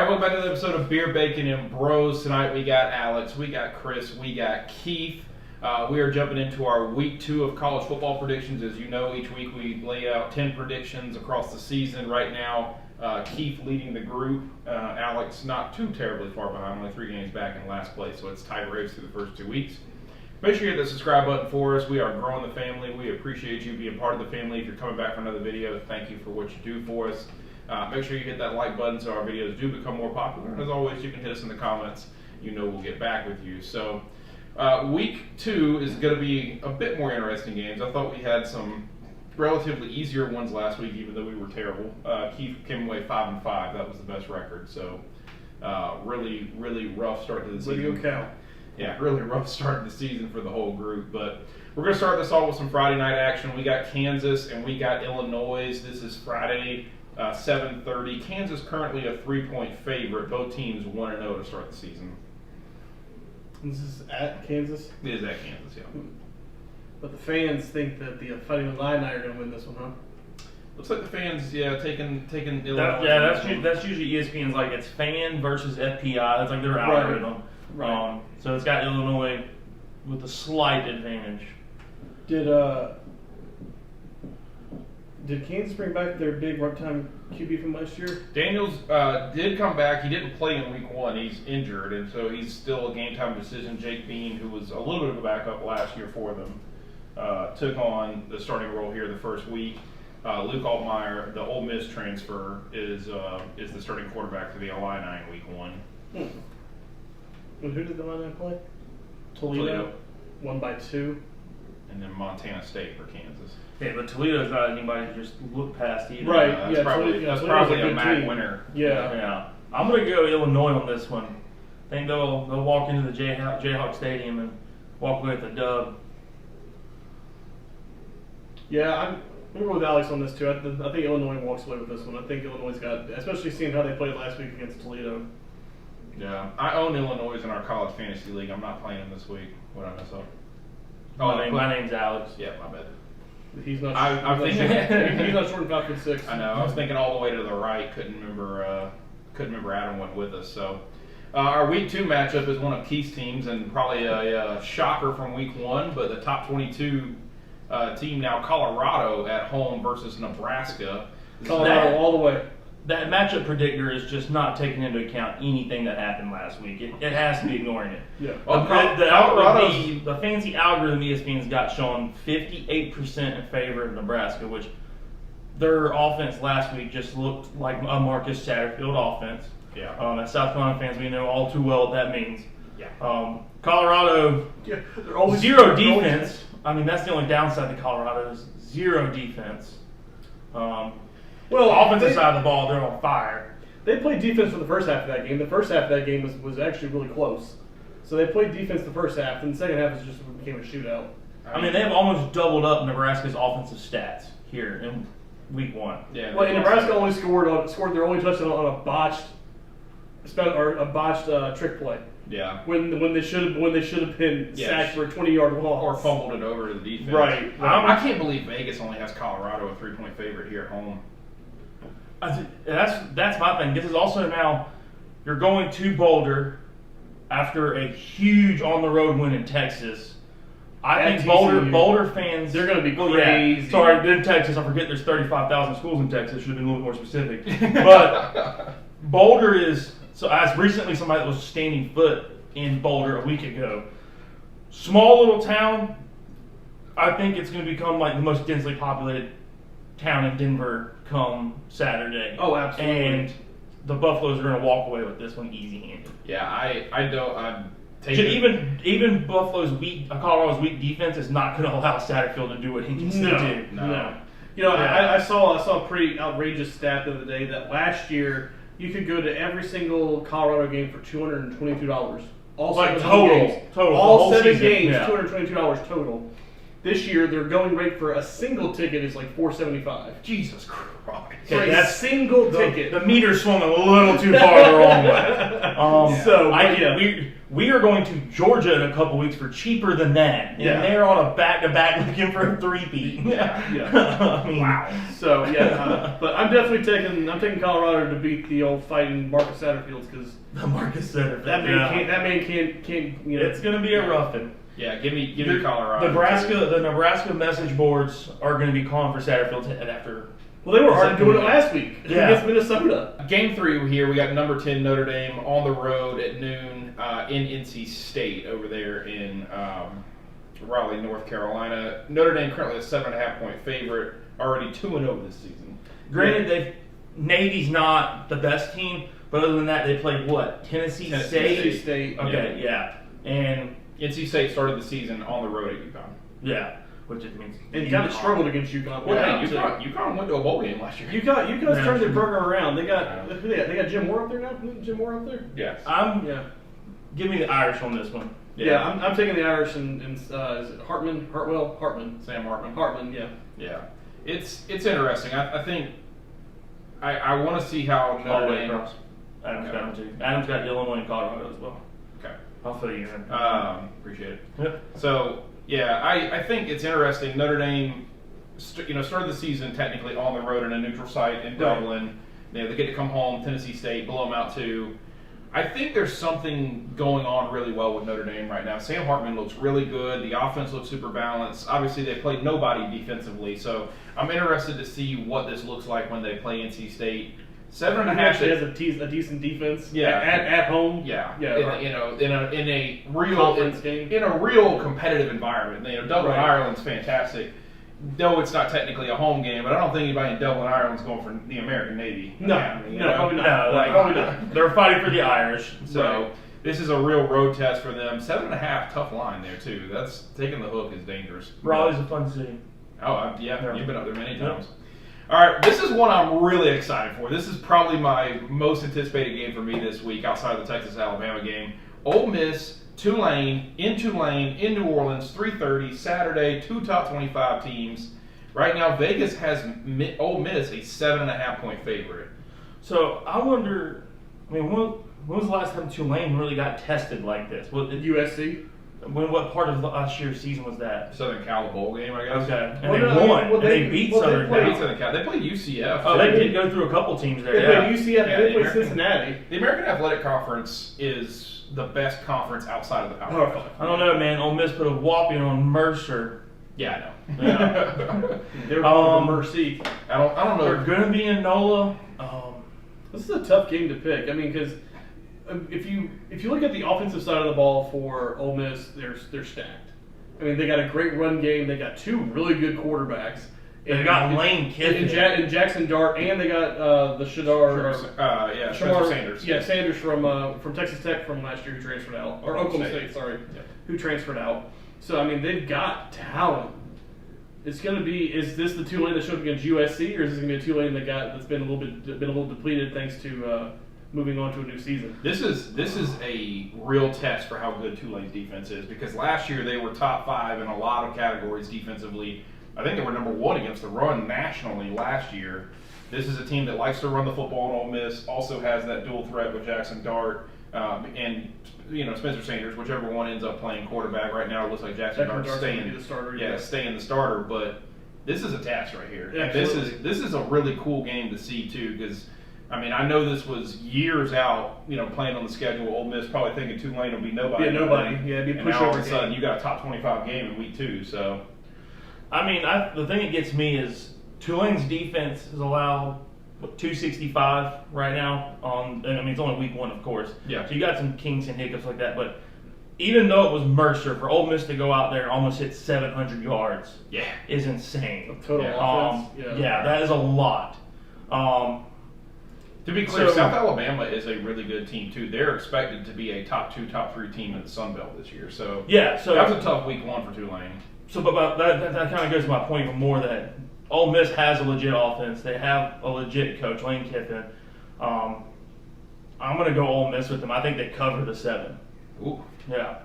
welcome back to the episode of Beer, Bacon, and Bros. Tonight we got Alex, we got Chris, we got Keith. We are jumping into our week 2 of college football predictions. As you know, each week we lay out 10 predictions across the season. Right now, Keith leading the group. Alex not too terribly far behind, only 3 games back in last place, so it's tied race through the first 2 weeks. Make sure you hit the subscribe button for us. We are growing the family. We appreciate you being part of the family. If you're coming back for another video, thank you for what you do for us. Make sure you hit that like button so our videos do become more popular. And as always, you can hit us in the comments. You know we'll get back with you. So week 2 is going to be a bit more interesting games. I thought we had some relatively easier ones last week, even though we were terrible. Keith came away 5-5. That was the best record. So really, really rough start to the season. Way to go, Cal. Yeah, really rough start to the season for the whole group. But we're going to start this off with some Friday night action. We got Kansas and we got Illinois. This is Friday, 7:30. Kansas currently a 3-point favorite. Both teams 1-0 to start the season. This is at Kansas? It is at Kansas, yeah. But the fans think that the Fighting Illini are going to win this one, huh? Looks like the fans, taking Illinois. That's usually ESPN's like it's fan versus FPI. That's like their algorithm. Right. So it's got Illinois with a slight advantage. Did Kansas bring back their big runtime QB from last year? Daniels did come back. He didn't play in week 1. He's injured, and so he's still a game-time decision. Jake Bean, who was a little bit of a backup last year for them, took on the starting role here the first week. Luke Altmaier, the Ole Miss transfer, is the starting quarterback for the Illini in week 1. And who did the Illini play? Toledo. Won by 2. And then Montana State for Kansas. Yeah, but Toledo's not anybody to just look past either. Right. That's probably a MAC team. winner. Yeah. I'm gonna go Illinois on this one. I think they'll walk into the Jayhawk Stadium and walk away with a dub. Yeah, I'm going to go with Alex on this too. I think Illinois walks away with this one. I think Illinois got, especially seeing how they played last week against Toledo. Yeah, I own Illinois in our college fantasy league. I'm not playing them this week. What did I mess up? My name's Alex. Yeah, my bad. He's not. I'm thinking he's not short enough for 6. I know. I was thinking all the way to the right. Couldn't remember Adam went with us. So our week 2 matchup is one of Keith's teams, and probably a shocker from week 1. But the top 22 team now, Colorado at home versus Nebraska. Colorado all the way. That matchup predictor is just not taking into account anything that happened last week. It has to be ignoring it. Yeah. The fancy algorithm ESPN's got showing 58% in favor of Nebraska, which their offense last week just looked like a Marcus Satterfield offense. Yeah. As South Carolina fans, we know all too well what that means. Yeah. Colorado, yeah, they're always zero defense. I mean, that's the only downside to Colorado is zero defense. Well, offensive side of the ball, they're on fire. They played defense for the first half of that game. The first half of that game was actually really close. So they played defense the first half, and the second half became a shootout. I mean, they've almost doubled up Nebraska's offensive stats here in week 1. Yeah. Well, and Nebraska only scored their only touchdown on a botched trick play. Yeah. When they should have been sacked for a 20-yard loss or fumbled it over to the defense. Right. I can't believe Vegas only has Colorado a 3-point favorite here at home. That's my thing. This is also now you're going to Boulder after a huge on-the-road win in Texas. I think Boulder fans, they're going to be crazy. Yeah. Sorry, in Texas, I forget there's 35,000 schools in Texas. Should have been a little more specific. But Boulder is, so as recently somebody that was standing foot in Boulder a week ago. Small little town, I think it's going to become like the most densely populated town in Denver come Saturday. Oh, absolutely. And the Buffaloes are going to walk away with this one easy-handed. Yeah, Even Colorado's weak defense is not going to allow Satterfield to do what he needs to do. No. You know, yeah. I saw a pretty outrageous stat the other day that last year you could go to every single Colorado game for $222. All like 7 total. games. Total. All 7 season. games, yeah. $222 total. This year, their going rate for a single ticket is like $475. Jesus Christ. For a single ticket. The meter swung a little too far the wrong way. We are going to Georgia in a couple weeks for cheaper than that, and they're on a back-to-back looking for a three-peat. Yeah. I mean, wow. So but I'm definitely taking Colorado to beat the old fighting Marcus Satterfields because the Marcus Satterfield. that man can't. You know, It's going to be a roughing. Yeah, give me Colorado. The Nebraska message boards are going to be calling for Satterfield's head after. Well, they were already doing it last week against Minnesota. Game 3 here, we got number 10 Notre Dame on the road at noon in NC State over there in Raleigh, North Carolina. Notre Dame currently a 7.5-point favorite, already 2-0 this season. Granted, Navy's not the best team, but other than that, they played what? Tennessee State? Tennessee State. Okay, yeah. And NC State started the season on the road at UConn. yeah, which it means. And kind of struggled against UConn. Well, hey, UConn went to a bowl game last year. UConn's turned their program around. They got who they got Jim Moore up there now. Isn't Jim Moore up there? Yes. Give me the Irish on this one. Yeah, I'm taking the Irish and is it Hartman? Sam Hartman. Hartman, yeah. Yeah. It's interesting. I think I want to see how All the Notre way Dame. across. Adam's got them too. Adam's got Illinois and Colorado as well. Okay. I'll fill you in. Appreciate it. Yep. So yeah, I think it's interesting. Notre Dame, started the season technically on the road in a neutral site in Dublin. They get to come home. Tennessee State blow them out too. I think there's something going on really well with Notre Dame right now. Sam Hartman looks really good. The offense looks super balanced. Obviously, they played nobody defensively, so I'm interested to see what this looks like when they play NC State. 7.5 actually has a decent defense. Yeah. At home. Yeah. Yeah. In a real Conference game. in a real competitive environment. Dublin, Right. Ireland's fantastic. Though it's not technically a home game, but I don't think anybody in Dublin, Ireland's going for the American Navy. No, Academy, probably not. Probably not. They're fighting for the Irish. So this is a real road test for them. 7.5, tough line there too. That's taking the hook is dangerous. Raleigh's a fun city. Oh, yeah, you've been up there many times. All right, this is one I'm really excited for. This is probably my most anticipated game for me this week outside of the Texas-Alabama game. Ole Miss, Tulane, in New Orleans, 3:30, Saturday, 2 top 25 teams. Right now, Vegas has Ole Miss a 7.5-point favorite. So I wonder, when was the last time Tulane really got tested like this? USC. What part of last year's season was that? Southern Cal bowl game, I guess. Okay, and they won. They beat Southern Cal. They played UCF. Oh, they did go through a couple teams there. They played UCF. They played Cincinnati. The American Athletic Conference is the best conference outside of the Power 5. I don't know, man. Ole Miss put a whopping on Mercer. Yeah, I know. Yeah. They were calling for Mercy. I don't know. They're going to be in NOLA. This is a tough game to pick. I mean, because if you look at the offensive side of the ball for Ole Miss, they're stacked. I mean, they got a great run game. They got two really good quarterbacks. They got Lane Kiffin and Jackson Dart, and they got the Spencer Sanders. Yeah, Sanders from Texas Tech from last year who transferred out, or Oklahoma State, sorry, who transferred out. So I mean, they've got talent. It's going to be. Is this the Tulane that showed up against USC, or is this going to be a Tulane that's been a little depleted thanks to moving on to a new season? This is a real test for how good Tulane's defense is, because last year they were top 5 in a lot of categories defensively. I think they were number 1 against the run nationally last year. This is a team that likes to run the football, and Ole Miss also has that dual threat with Jackson Dart and Spencer Sanders, whichever one ends up playing quarterback. Right now it looks like Jackson Dart's staying the starter. staying the starter. But this is a test right here. Yeah, this is a really cool game to see too, because I mean, I know this was years out, playing on the schedule. Ole Miss probably thinking Tulane will be nobody. Yeah, nobody. Yeah, it'd be a and now all of a pushover sudden game. you got a top 25 game in week 2. So, I mean, the thing that gets me is Tulane's defense has allowed 265 right now. It's only week 1, of course. Yeah. So you got some kinks and hiccups like that, but even though it was Mercer, for Ole Miss to go out there and almost hit 700 yards, is insane. Total offense. Yeah, that is a lot. To be clear, South Alabama is a really good team too. They're expected to be a top 2, top 3 team in the Sun Belt this year. So that was a tough week 1 for Tulane. So, but that kind of goes to my point even more, that Ole Miss has a legit offense. They have a legit coach, Lane Kiffin. I'm going to go Ole Miss with them. I think they cover the 7. Ooh. Yeah.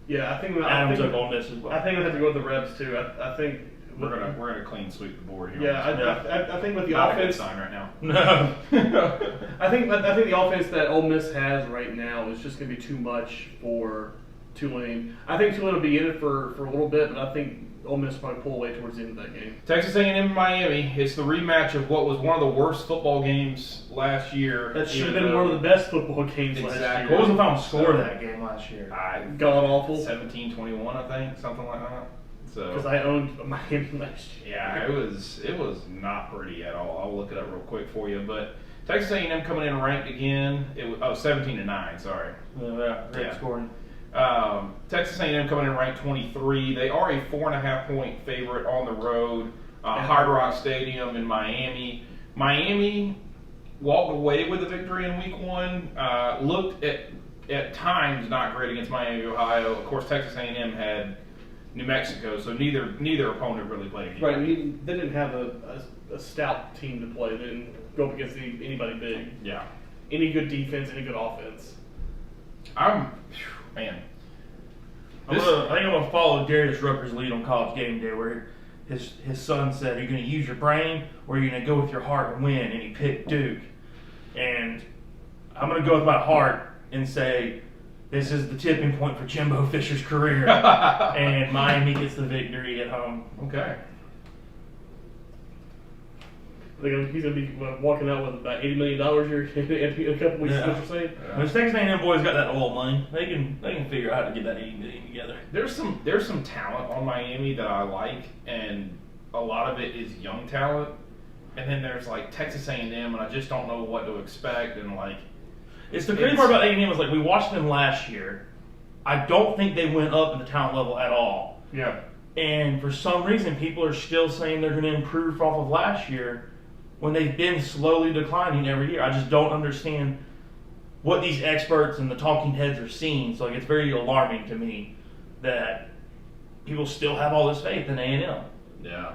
Yeah, I think Adam took Ole Miss as well. I think I have to go with the Rebs too. I think We're gonna clean sweep the board here. Yeah, I think with the Not a good offense, sign right now. No. I think the offense that Ole Miss has right now is just going to be too much for Tulane. I think Tulane will be in it for a little bit, but I think Ole Miss will probably pull away towards the end of that game. Texas A&M and Miami. It's the rematch of what was one of the worst football games last year. That should have been one of the best football games last Exactly. year. What was the final score of that game last year? God awful. 17-21, I think, something like that. Because So I owned Miami last year. yeah, it was not pretty at all. I'll look it up real quick for you. But Texas A&M coming in ranked again. It was 17-9. Sorry. Yeah, great Yeah. scoring. Texas A&M coming in ranked 23. They are a 4.5-point favorite on the road. Hard Rock Stadium in Miami. Miami walked away with a victory in Week 1. Looked at times not great against Miami, Ohio. Of course, Texas A&M had New Mexico, so neither opponent really played against. Right, they didn't have a stout team to play. They didn't go up against anybody big. Yeah. Any good defense, any good offense. Man. I think I'm gonna follow Darius Rucker's lead on College Game Day, where his son said, "Are you gonna use your brain or are you gonna go with your heart and win?" And he picked Duke. And I'm gonna go with my heart and say this is the tipping point for Jimbo Fisher's career, and Miami gets the victory at home. Okay. He's going to be walking out with about $80 million here in a couple weeks. Yeah. Is what you're saying? Those Texas A&M boys got that oil money. They can figure out how to get that $80 million together. There's some talent on Miami that I like, and a lot of it is young talent. And then there's like Texas A&M, and I just don't know what to expect. And like, It's the crazy part about A&M is like we watched them last year. I don't think they went up in the talent level at all. Yeah. And for some reason, people are still saying they're going to improve off of last year when they've been slowly declining every year. I just don't understand what these experts and the talking heads are seeing. So like, it's very alarming to me that people still have all this faith in A&M. yeah.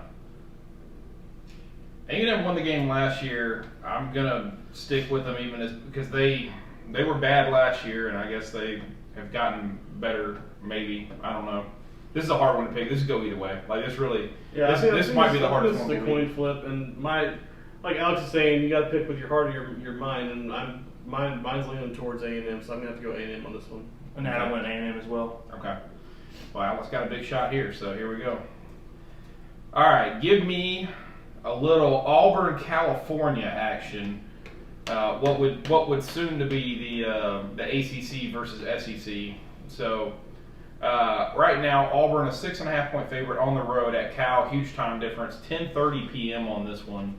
A&M won the game last year. I'm gonna stick with them because they were bad last year, and I guess they have gotten better. Maybe, I don't know. This is a hard one to pick. This could go either way. Like this really. Yeah, This might be the hardest This one. is a for me. coin flip, and like Alex is saying, you got to pick with your heart or your mind, and mine's leaning towards A&M, so I'm gonna have to go A&M on this one. And now I went A&M as well. Okay. Well, Alex got a big shot here, so here we go. All right, give me a little Auburn, California action. What would soon to be the ACC versus SEC. So right now, Auburn a 6.5-point favorite on the road at Cal. Huge time difference. 10:30 p.m. on this one.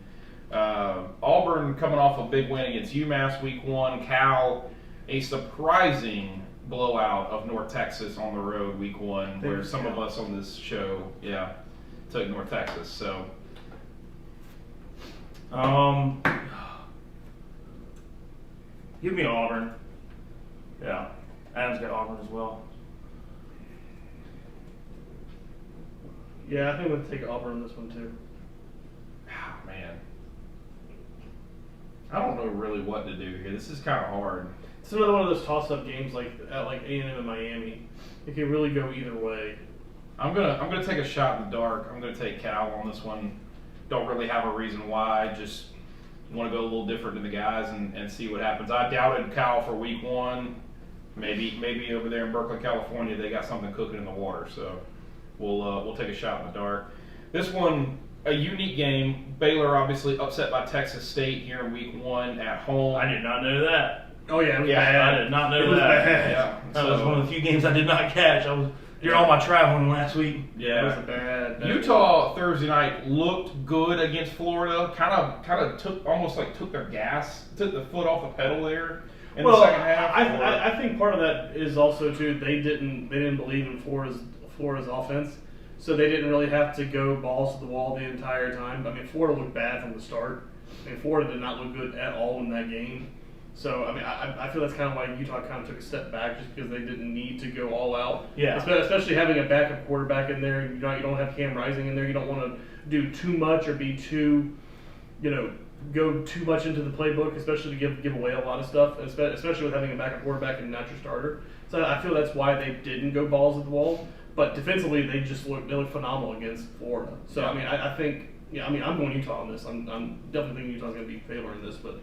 Auburn coming off a big win against UMass Week 1. Cal a surprising blowout of North Texas on the road Week 1, where some of us on this show, took North Texas. So. Give me Auburn. Yeah, Adam's got Auburn as well. Yeah, I think I'm gonna take Auburn on this one too. Oh, man. I don't know really what to do here. This is kind of hard. It's another one of those toss-up games like A&M and Miami. It can really go either way. I'm gonna take a shot in the dark. I'm gonna take Cal on this one. Don't really have a reason why. Just want to go a little different than the guys and see what happens. I doubted Cal for Week 1. Maybe over there in Berkeley, California, they got something cooking in the water. So we'll take a shot in the dark. This one, a unique game. Baylor obviously upset by Texas State here in Week 1 at home. I did not know that. Oh yeah, it was Yeah, bad. I did not know It was that. bad. Yeah, That was so- one of the few games I did not catch. During all my traveling last week. Yeah. It was a bad. Utah Thursday night looked good against Florida. Kind of took their gas, took the foot off the pedal there in the second half. I think part of that is also too they didn't believe in Florida's offense, so they didn't really have to go balls to the wall the entire time. I mean, Florida looked bad from the start. I mean, Florida did not look good at all in that game. So, I mean, I feel that's kind of why Utah kind of took a step back, just because they didn't need to go all out. Yeah. Especially having a backup quarterback in there. You don't have Cam Rising in there. You don't want to do too much or be too, go too much into the playbook, especially to give away a lot of stuff, especially with having a backup quarterback and not your starter. So I feel that's why they didn't go balls at the wall. But defensively, they look phenomenal against Florida. So Yeah. I mean, I think I'm going Utah on this. I'm definitely thinking Utah's going to be favoring this. But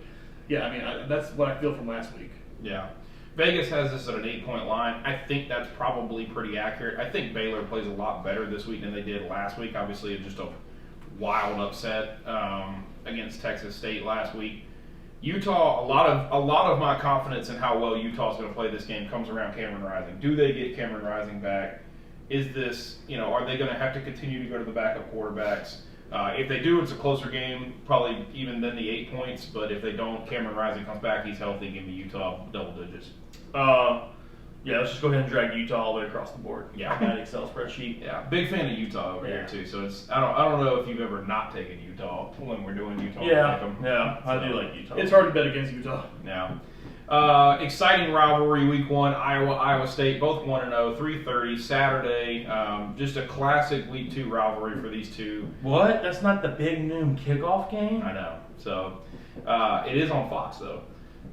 yeah, I mean that's what I feel from last week. Yeah. Vegas has this at an 8-point line. I think that's probably pretty accurate. I think Baylor plays a lot better this week than they did last week. Obviously, just a wild upset against Texas State last week. Utah, a lot of my confidence in how well Utah's going to play this game comes around Cameron Rising. Do they get Cameron Rising back? Is this, are they going to have to continue to go to the backup quarterbacks? If they do, it's a closer game, probably even than the 8 points. But if they don't, Cameron Rising comes back, he's healthy, give me Utah double digits. Yeah, let's just go ahead and drag Utah all the way across the board. Yeah. On that Excel spreadsheet. Yeah, big fan of Utah over here too. So it's I don't know if you've ever not taken Utah when we're doing Utah. Yeah, I do like Utah. It's hard to bet against Utah. Yeah. Exciting rivalry week 1, Iowa State, both 1-0, 3:30 Saturday. Just a classic week 2 rivalry for these two. What? That's not the big noon kickoff game? I know. So it is on Fox though.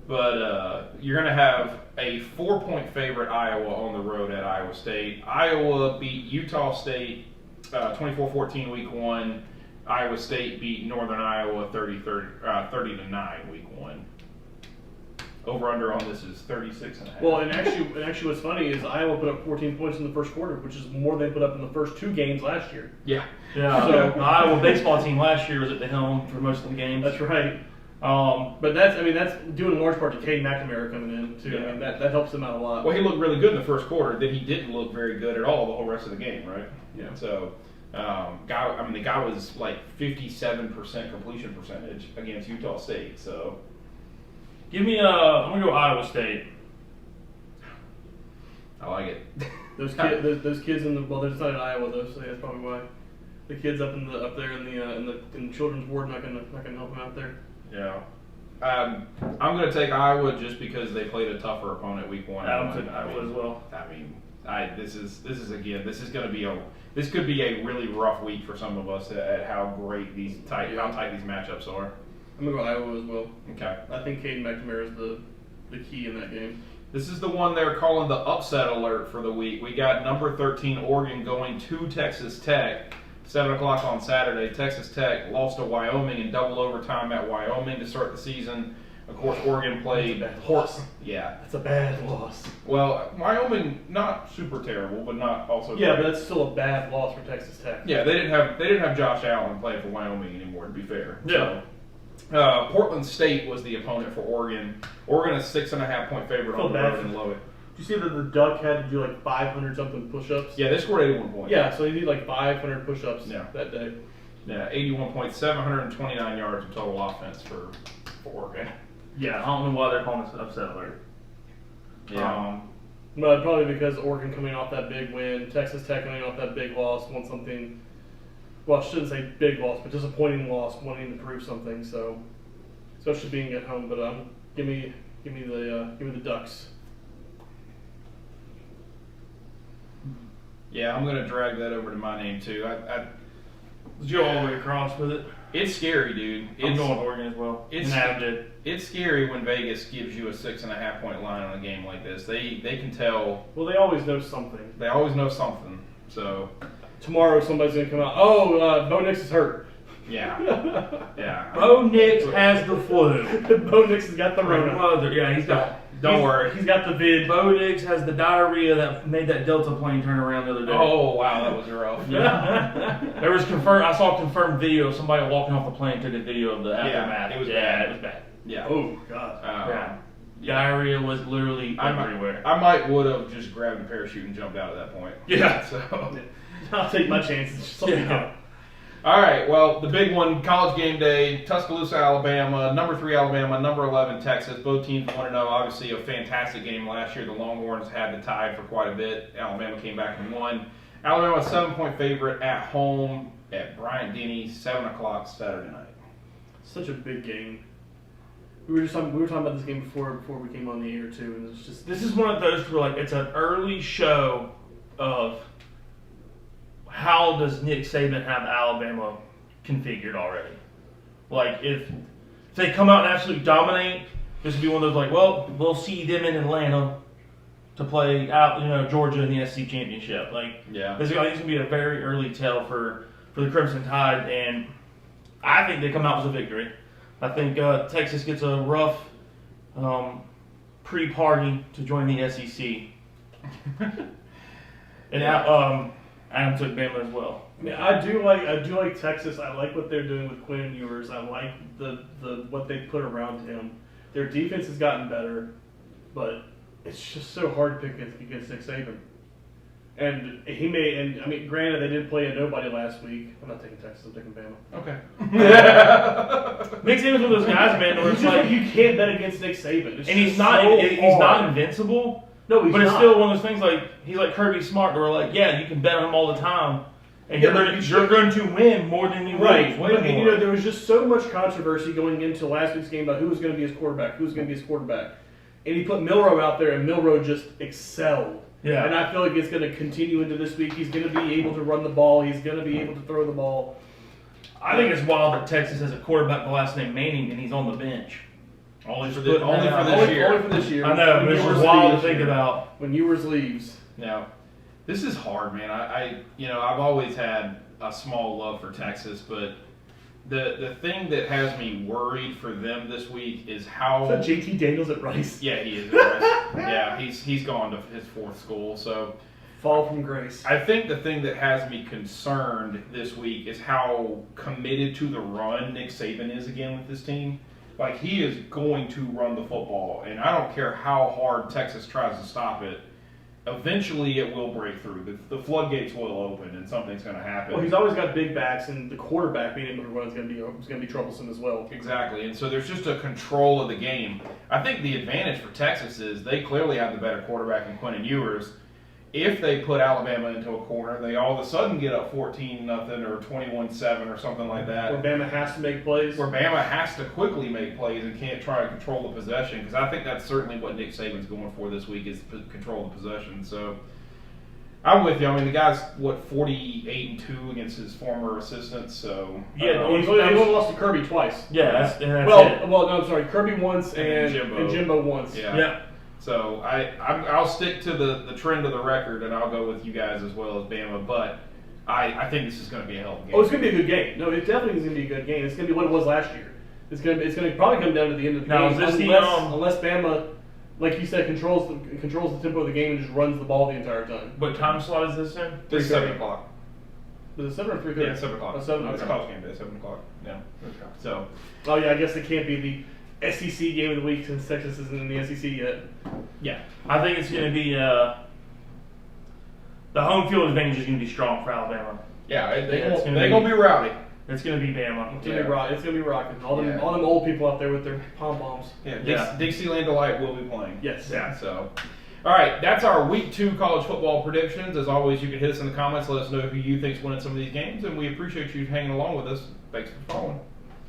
But you're going to have a 4-point favorite Iowa on the road at Iowa State. Iowa beat Utah State 24-14 week 1. Iowa State beat Northern Iowa 30-9 week 1. Over under on this is 36.5. Well, and actually, what's funny is Iowa put up 14 points in the first quarter, which is more than they put up in the first 2 games last year. Yeah. Yeah. So- the Iowa baseball team last year was at the helm for most of the games. That's right. But that's due in large part to Cade McNamara coming in too. Yeah. I mean that helps them out a lot. Well, he looked really good in the first quarter. Then he didn't look very good at all the whole rest of the game, right? Yeah. So, the guy was like 57% completion percentage against Utah State. So, Give me I'm gonna go Iowa State. I like it. Those kids in the there's not in Iowa though, so that's probably why the kids up there in the children's ward not gonna help them out there. Yeah. I'm going to take Iowa just because they played a tougher opponent week 1. I'm taking Iowa as well. I mean, this could be a really rough week for some of us at how tight these matchups are. I'm gonna go Iowa as well. Okay. I think Cade McNamara is the key in that game. This is the one they're calling the upset alert for the week. We got number 13 Oregon going to Texas Tech. 7 o'clock on Saturday. Texas Tech lost to Wyoming in double overtime at Wyoming to start the season. Of course, Oregon played loss. Yeah. That's a bad loss. Well, Wyoming not super terrible, but not also. Yeah, great. but that's still a bad loss for Texas Tech. Yeah, they didn't have Josh Allen playing for Wyoming anymore. To be fair. Yeah. So, Portland State was the opponent for Oregon. Oregon a 6.5-point favorite on the road in Lubbock. Did you see that the Duck had to do like 500 something push-ups? Yeah, they scored 81 points. Yeah, so he did like 500 push-ups Yeah. that day. Yeah, 81 points, 729 yards of total offense for Oregon. Yeah, I don't know why they're calling this upset alert. Yeah. But probably because Oregon coming off that big win, Texas Tech coming off that big loss, want something. Well, I shouldn't say big loss, but disappointing loss, wanting to prove something. So, especially being at home. But give me the Ducks. Yeah, I'm going to drag that over to my name too. Let's go all the way across with it. It's scary, dude. I'm going Oregon as well. It's scary when Vegas gives you a 6.5-point line on a game like this. They can tell. Well, they always know something. They always know something. So tomorrow somebody's gonna come out. Oh, Bo Nix is hurt. Yeah, yeah. Bo Nix has the flu. Bo Nix has got the Rona. Yeah, he's got. Don't worry. He's got the vid. Bo Nix has the diarrhea that made that Delta plane turn around the other day. Oh wow, that was rough. Yeah. There was I saw confirmed video of somebody walking off the plane took a video of the aftermath. it was bad. It was bad. Yeah. Oh god. Yeah. Diarrhea was literally everywhere. I might would have just grabbed a parachute and jumped out at that point. Yeah. So. I'll take my chances. Yeah. All right, well, the big one, College Game Day, Tuscaloosa, Alabama, number 3 Alabama, number 11 Texas. Both teams 1-0. Obviously, a fantastic game last year. The Longhorns had the tie for quite a bit. Alabama came back and won. Alabama, a 7-point favorite at home at Bryant-Denny, 7 o'clock Saturday night. Such a big game. We were talking about this game before we came on the air too, and it's just This is one of those where it's an early show of how does Nick Saban have Alabama configured already? Like, if they come out and absolutely dominate, this would be one of those we'll see them in Atlanta. to play out, Georgia in the SEC championship. Yeah. This is going to be a very early tell for the Crimson Tide, and I think they come out with a victory. I think Texas gets a rough pre-party to join the SEC. And Adam took Bama as well. I mean, I do like Texas. I like what they're doing with Quinn Ewers. I like the what they put around him. Their defense has gotten better, but it's just so hard to pick against Nick Saban. And granted, they did play a nobody last week. I'm not taking Texas. I'm taking Bama. Okay. Nick Saban's one of those guys, man, where it's like you can't bet against Nick Saban. It's and he's just not so he's hard. not invincible. No, he's but it's not. still one of those things like he's like Kirby Smart, where like you can bet on him all the time, and Yeah, you're going to win more than you Right, lose. and there was just so much controversy going into last week's game about who was going to be his quarterback, and he put Milroe out there, and Milroe just excelled. Yeah. And I feel like it's going to continue into this week. He's going to be able to run the ball. He's going to be able to throw the ball. I think it's wild that Texas has a quarterback the last name Manning and he's on the bench. Only for Putting that out. this year. Only for this year. I know, When but it's Ewers just wild to leaves. think about. When Ewers leaves. Now, this is hard, man. I've always had a small love for Texas, but the thing that has me worried for them this week is how. Is that JT Daniels at Rice? Yeah, he is. Yeah, he's gone to his fourth school, so. Fall from grace. I think the thing that has me concerned this week is how committed to the run Nick Saban is again with this team. Like, he is going to run the football, and I don't care how hard Texas tries to stop it. Eventually, it will break through. The floodgates will open, and something's going to happen. Well, he's always got big backs, and the quarterback being able to run is going to be troublesome as well. Exactly, and so there's just a control of the game. I think the advantage for Texas is they clearly have the better quarterback in Quinn Ewers. If they put Alabama into a corner, they all of a sudden get up 14-0 or 21-7 or something like that. Where Bama has to make plays. Where Bama has to quickly make plays and can't try to control the possession, because I think that's certainly what Nick Saban's going for this week is control the possession. So I'm with you. I mean, the guy's 48-2 against his former assistants. So Yeah, He's only lost to Kirby twice. Yeah, that's it. Well, no, I'm sorry. Kirby once And and Jimbo. Jimbo once. Yeah. So I'll stick to the trend of the record, and I'll go with you guys as well as Bama. But I think this is going to be a hell of a game. Oh, it's going to be a good game. No, it definitely is going to be a good game. It's going to be what it was last year. It's going to probably come down to the end of the Now, game. is this unless Bama, like you said, controls the tempo of the game and just runs the ball the entire time. What time slot is this in? It's 7 3:30. o'clock. Was it 7 or 3:30? Yeah, 7 o'clock. Oh, 7. It's a Okay. college game day, 7 o'clock. Yeah. So Oh yeah, I guess it can't be the SEC game of the week since Texas isn't in the SEC yet. yeah. I think it's going to be the home field advantage is going to be strong for Alabama. Yeah, it's they're gonna going to be rowdy. It's going to be Bama. It's gonna be rocking. All them old people out there with their pom poms. Yeah, Dixieland Delight will be playing. Yes. Yeah. So, all right, that's our Week 2 college football predictions. As always, you can hit us in the comments. Let us know who you think's winning some of these games, and we appreciate you hanging along with us. Thanks for following.